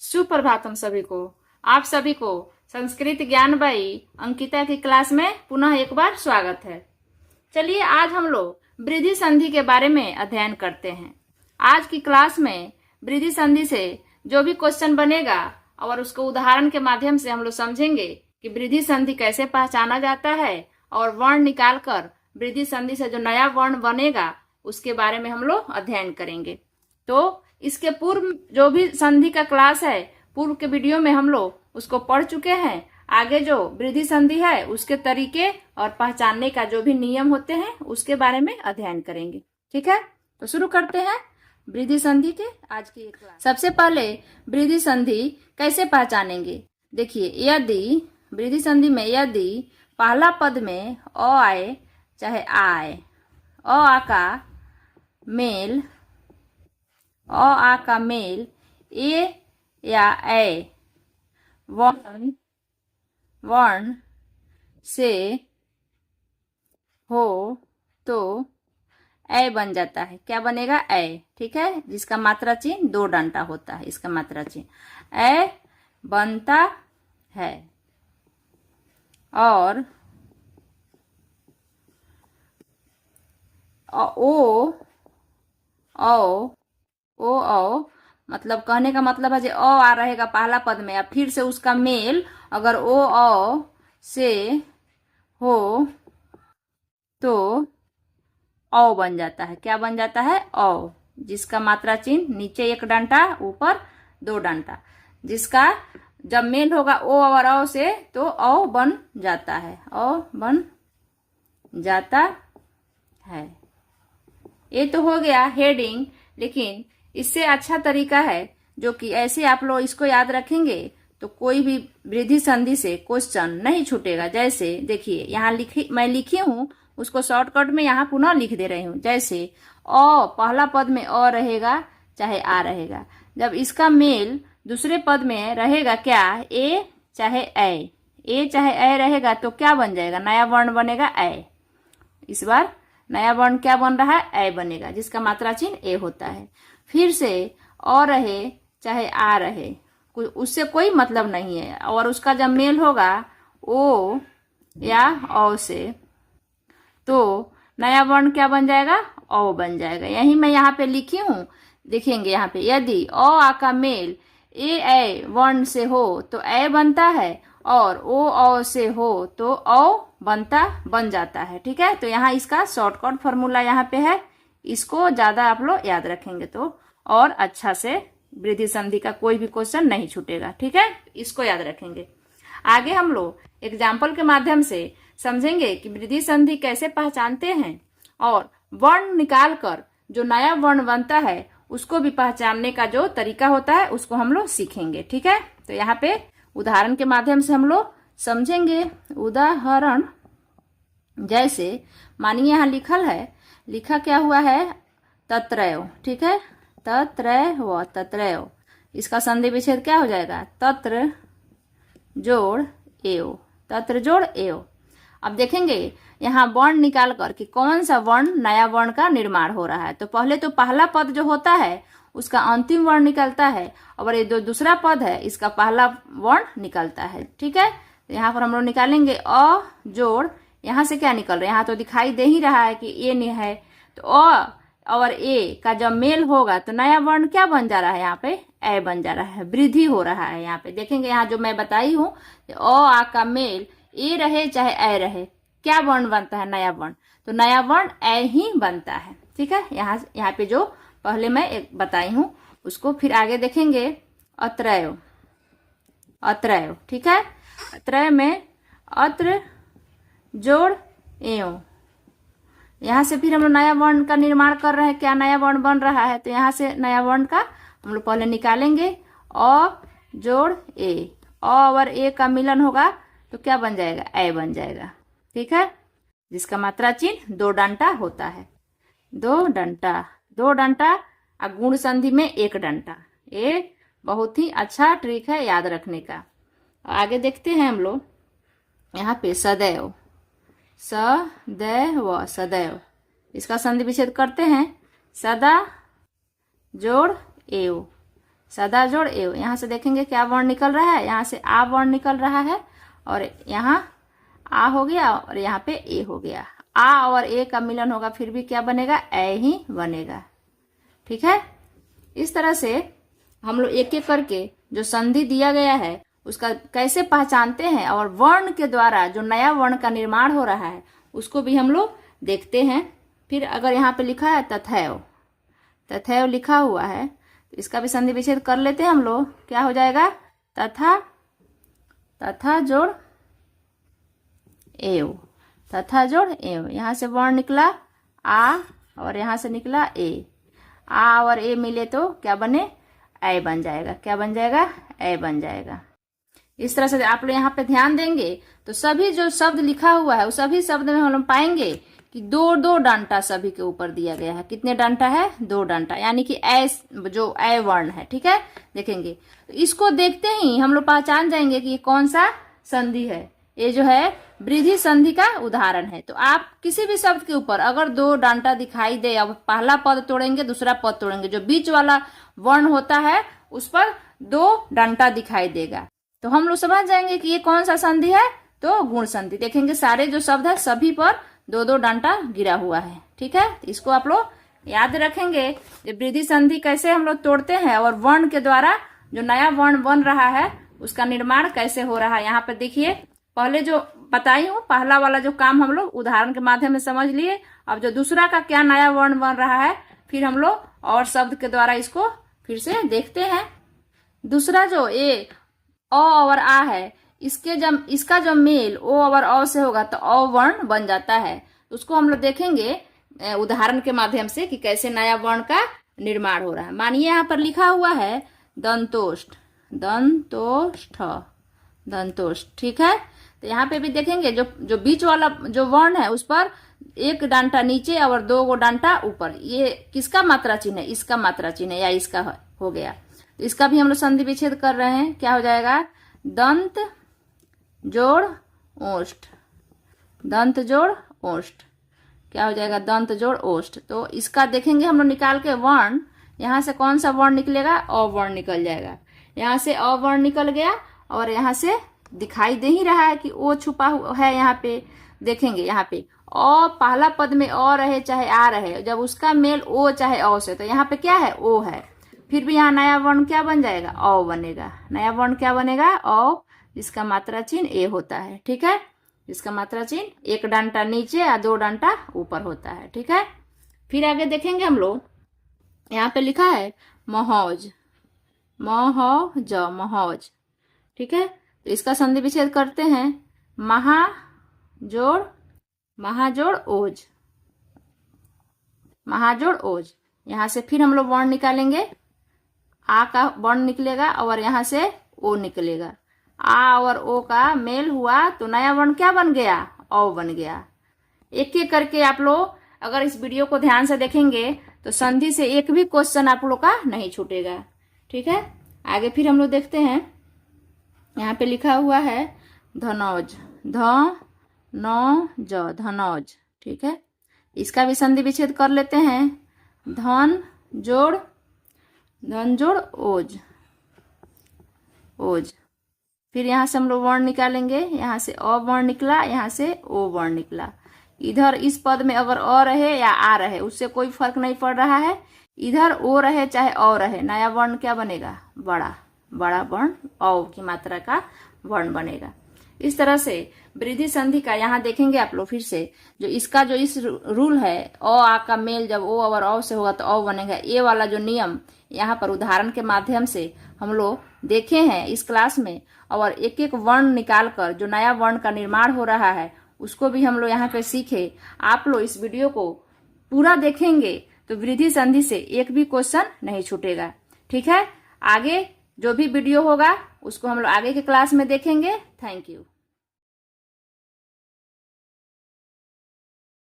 सुप्रभातम सभी को। आप सभी को संस्कृत ज्ञान बाई अंकिता की क्लास में पुनः एक बार स्वागत है। चलिए आज हम लोग वृद्धि संधि के बारे में अध्ययन करते हैं। आज की क्लास में वृद्धि संधि से जो भी क्वेश्चन बनेगा और उसको उदाहरण के माध्यम से हम लोग समझेंगे कि वृद्धि संधि कैसे पहचाना जाता है और वर्ण निकालकर वृद्धि संधि से जो नया वर्ण बनेगा उसके बारे में हम लोग अध्ययन करेंगे। तो इसके पूर्व जो भी संधि का क्लास है, पूर्व के वीडियो में हम लोग उसको पढ़ चुके हैं। आगे जो वृद्धि संधि है उसके तरीके और पहचानने का जो भी नियम होते हैं उसके बारे में अध्ययन करेंगे। ठीक है, तो शुरू करते हैं वृद्धि संधि के आज की क्लास। सबसे पहले वृद्धि संधि कैसे पहचानेंगे, देखिए यदि वृद्धि संधि में यदि पहला पद में अ आए चाहे आए, आ का मेल आ का मेल ए या ए वर्ण से हो तो ए बन जाता है। क्या बनेगा? ए। ठीक है, जिसका मात्रा चिन्ह दो डंटा होता है, इसका मात्रा चिन्ह ए बनता है। और ओ मतलब कहने का मतलब है जो अ आ रहेगा पहला पद में या फिर से उसका मेल अगर ओ अ से हो तो औ बन जाता है। क्या बन जाता है? औ, जिसका मात्रा चिन्ह नीचे एक डंटा ऊपर दो डंटा, जिसका जब मेल होगा ओ और औ से तो औ बन जाता है, औ बन जाता है। ये तो हो गया हेडिंग, लेकिन इससे अच्छा तरीका है जो कि ऐसे आप लोग इसको याद रखेंगे तो कोई भी वृद्धि संधि से क्वेश्चन नहीं छूटेगा। जैसे देखिए यहाँ मैं लिखी हूँ, उसको शॉर्टकट में यहाँ पुनः लिख दे रही हूँ। जैसे अ पहला पद में अ रहेगा चाहे आ रहेगा, जब इसका मेल दूसरे पद में रहेगा क्या ए चाहे ए चाहे ए रहेगा तो क्या बन जाएगा? नया वर्ण बनेगा ए। इस बार नया वर्ण क्या बन रहा है? ए बनेगा, जिसका मात्रा चिन्ह ए होता है। फिर से अ रहे चाहे आ रहे, उससे कोई मतलब नहीं है, और उसका जब मेल होगा ओ या औ से तो नया वर्ण क्या बन जाएगा? औ बन जाएगा। यही मैं यहाँ पे लिखी हूँ, देखेंगे यहाँ पे यदि अ आ का मेल ए वर्ण से हो तो ए बनता है, और ओ औ से हो तो औ बन जाता है। ठीक है, तो यहाँ इसका शॉर्टकट फॉर्मूला यहाँ पे है, इसको ज्यादा आप लोग याद रखेंगे तो और अच्छा से वृद्धि संधि का कोई भी क्वेश्चन नहीं छूटेगा। ठीक है, इसको याद रखेंगे। आगे हम लोग एग्जाम्पल के माध्यम से समझेंगे कि वृद्धि संधि कैसे पहचानते हैं और वर्ण निकाल कर जो नया वर्ण बनता है उसको भी पहचानने का जो तरीका होता है उसको हम लोग सीखेंगे। ठीक है, तो यहाँ पे उदाहरण के माध्यम से हम लोग समझेंगे। उदाहरण जैसे मानिए यहाँ लिखा क्या हुआ है? तत्रैव। ठीक है, तत्रैव, इसका संधि विच्छेद क्या हो जाएगा? तत्र जोड़ एव, तत्र जोड़ एव। अब देखेंगे यहाँ वर्ण निकाल कर कि कौन सा वर्ण नया वर्ण का निर्माण हो रहा है। तो पहले तो पहला पद जो होता है उसका अंतिम वर्ण निकलता है, और ये जो दूसरा पद है इसका पहला वर्ण निकलता है। ठीक है, तो यहाँ पर हम लोग निकालेंगे अ जोड़, यहाँ से क्या निकल रहा है? यहाँ तो दिखाई दे ही रहा है कि ए ने है, तो अ और ए का जब मेल होगा तो नया वर्ण क्या बन जा रहा है? यहाँ पे ए बन जा रहा है, वृद्धि हो रहा है। यहाँ पे देखेंगे, यहाँ जो मैं बताई हूँ अ आ का मेल ए रहे चाहे ए रहे, क्या वर्ण बनता है? नया वर्ण। तो नया वर्ण ए ही बनता है। ठीक है, यहाँ पे जो पहले मैं एक बताई हूँ उसको फिर आगे देखेंगे। अत्रैव, ठीक है, अत्रैव में अत्र जोड़ एव, यहाँ से फिर हम लोग नया वर्ण का निर्माण कर रहे हैं। क्या नया वर्ण बन रहा है? तो यहाँ से नया वर्ण का हम लोग पहले निकालेंगे अ जोड़ ए, अ और ए का मिलन होगा तो क्या बन जाएगा? ए बन जाएगा। ठीक है, जिसका मात्रा चिन्ह दो डंटा होता है, दो डंटा और गुण संधि में एक डंटा। ये बहुत ही अच्छा ट्रिक है याद रखने का। आगे देखते हैं हम लोग यहाँ पे सदैव, सदैव, इसका संधि विच्छेद करते हैं। सदा जोड़ एव, सदा जोड़ एव, यहाँ से देखेंगे क्या वर्ण निकल रहा है, यहाँ से आ वर्ण निकल रहा है और यहाँ आ हो गया और यहाँ पे ए हो गया। आ और ए का मिलन होगा फिर भी क्या बनेगा, ए ही बनेगा। ठीक है, इस तरह से हम लोग एक एक करके जो संधि दिया गया है उसका कैसे पहचानते हैं और वर्ण के द्वारा जो नया वर्ण का निर्माण हो रहा है उसको भी हम लोग देखते हैं। फिर अगर यहाँ पे लिखा है तथैव, तथैव लिखा हुआ है तो इसका भी संधि विच्छेद कर लेते हैं हम लोग। क्या हो जाएगा, तथा, तथा जोड़ एव, तथा जोड़ एव। यहाँ से वर्ण निकला आ और यहाँ से निकला ए, आ और ए मिले तो क्या बने, ए बन जाएगा। क्या बन जाएगा, ए बन जाएगा। इस तरह से आप लोग यहाँ पे ध्यान देंगे तो सभी जो शब्द लिखा हुआ है उस सभी शब्द में हम लोग पाएंगे कि दो दो डंटा सभी के ऊपर दिया गया है। कितने डंटा है, दो डंटा, यानी कि ए जो ए वर्ण है। ठीक है, देखेंगे तो इसको देखते ही हम लोग पहचान जाएंगे कि ये कौन सा संधि है। ये जो है वृद्धि संधि का उदाहरण है। तो आप किसी भी शब्द के ऊपर अगर दो डंटा दिखाई दे, अब पहला पद तोड़ेंगे दूसरा पद तोड़ेंगे, जो बीच वाला वर्ण होता है उस पर दो डंटा दिखाई देगा तो हम लोग समझ जाएंगे कि ये कौन सा संधि है, तो गुण संधि। देखेंगे सारे जो शब्द है सभी पर दो दो डंटा गिरा हुआ है। ठीक है, तो इसको आप लोग याद रखेंगे। वृद्धि संधि कैसे हम लोग तोड़ते हैं और वर्ण के द्वारा जो नया वर्ण बन रहा है उसका निर्माण कैसे हो रहा है। यहाँ पर देखिए, पहले जो बताई हूँ पहला वाला जो काम हम लोग उदाहरण के माध्यम से समझ लिए। अब जो दूसरा का क्या नया वर्ण बन रहा है फिर हम लोग और शब्द के द्वारा इसको फिर से देखते हैं। दूसरा जो ए अ और आ है, इसका जो मेल ओ और अ से होगा तो अ वर्ण बन जाता है। उसको हम लोग देखेंगे उदाहरण के माध्यम से कि कैसे नया वर्ण का निर्माण हो रहा है। मानिए यहाँ पर लिखा हुआ है दंतोष्ठ, दंतोष्ठ, दंतोष्ठ। ठीक है, तो यहाँ पे भी देखेंगे जो बीच वाला जो वर्ण है उस पर एक डांटा नीचे और दो गो डांटा ऊपर। ये किसका मात्रा चिन्ह है, इसका मात्रा चिन्ह है या इसका हो गया। तो इसका भी हम लोग संधि विच्छेद कर रहे हैं। क्या हो जाएगा, दंत जोड़ ओष्ठ, दंत जोड़ ओष्ठ। क्या हो जाएगा, दंत जोड़ ओष्ठ। तो इसका देखेंगे हम लोग निकाल के वर्ण, यहाँ से कौन सा वर्ण निकलेगा, अ वर्ण निकल जाएगा। यहाँ से अ वर्ण निकल गया और यहाँ से दिखाई दे ही रहा है कि ओ छुपा है। यहाँ पे देखेंगे, यहाँ पे अ पहला पद में अ रहे चाहे आ रहे, जब उसका मेल ओ चाहे अ से, तो यहाँ पे क्या है, ओ है। फिर भी यहाँ नया वर्ण क्या बन जाएगा, अ बनेगा। नया वर्ण क्या बनेगा, अ, जिसका मात्रा चिन्ह ए होता है। ठीक है, जिसका मात्रा चिन्ह एक डांटा नीचे या दो डांटा ऊपर होता है। ठीक है, फिर आगे देखेंगे हम लोग, यहाँ पे लिखा है महौज, महौज, महौज। ठीक है, तो इसका संधि विच्छेद करते हैं। महाजोड़, महाजोड़ ओज, महाजोड़ ओज। यहाँ से फिर हम लोग वर्ण निकालेंगे, आ का वर्ण निकलेगा और यहाँ से ओ निकलेगा। आ और ओ का मेल हुआ तो नया वर्ण क्या बन गया, औ बन गया। एक एक करके आप लोग अगर इस वीडियो को ध्यान से देखेंगे तो संधि से एक भी क्वेश्चन आप लोग का नहीं छूटेगा। ठीक है, आगे फिर हम लोग देखते हैं। यहाँ पे लिखा हुआ है धनौज, ध नौ ज, धनौज। ठीक है, इसका भी संधि विच्छेद कर लेते हैं। धन जोड़, धन जोड़ ओज, ओज। फिर यहाँ से हम लोग वर्ण निकालेंगे। यहाँ से अ वर्ण निकला, यहाँ से ओ वर्ण निकला। इधर इस पद में अगर अ रहे या आ रहे उससे कोई फर्क नहीं पड़ रहा है। इधर ओ रहे चाहे अ रहे, नया वर्ण क्या बनेगा, बड़ा, बड़ा वर्ण अ की मात्रा का वर्ण बनेगा। इस तरह से वृद्धि संधि का यहाँ देखेंगे आप लोग फिर से, जो इसका जो इस रूल है, अ आ का मेल जब ओ और अ से होगा तो अ बनेगा। ये वाला जो नियम यहाँ पर उदाहरण के माध्यम से हम लोग देखे हैं इस क्लास में, और एक एक वर्ण निकाल कर जो नया वर्ण का निर्माण हो रहा है उसको भी हम लोग यहाँ पे सीखे। आप लोग इस वीडियो को पूरा देखेंगे तो वृद्धि संधि से एक भी क्वेश्चन नहीं छूटेगा। ठीक है, आगे जो भी वीडियो होगा उसको हम लोग आगे के क्लास में देखेंगे। Thank you.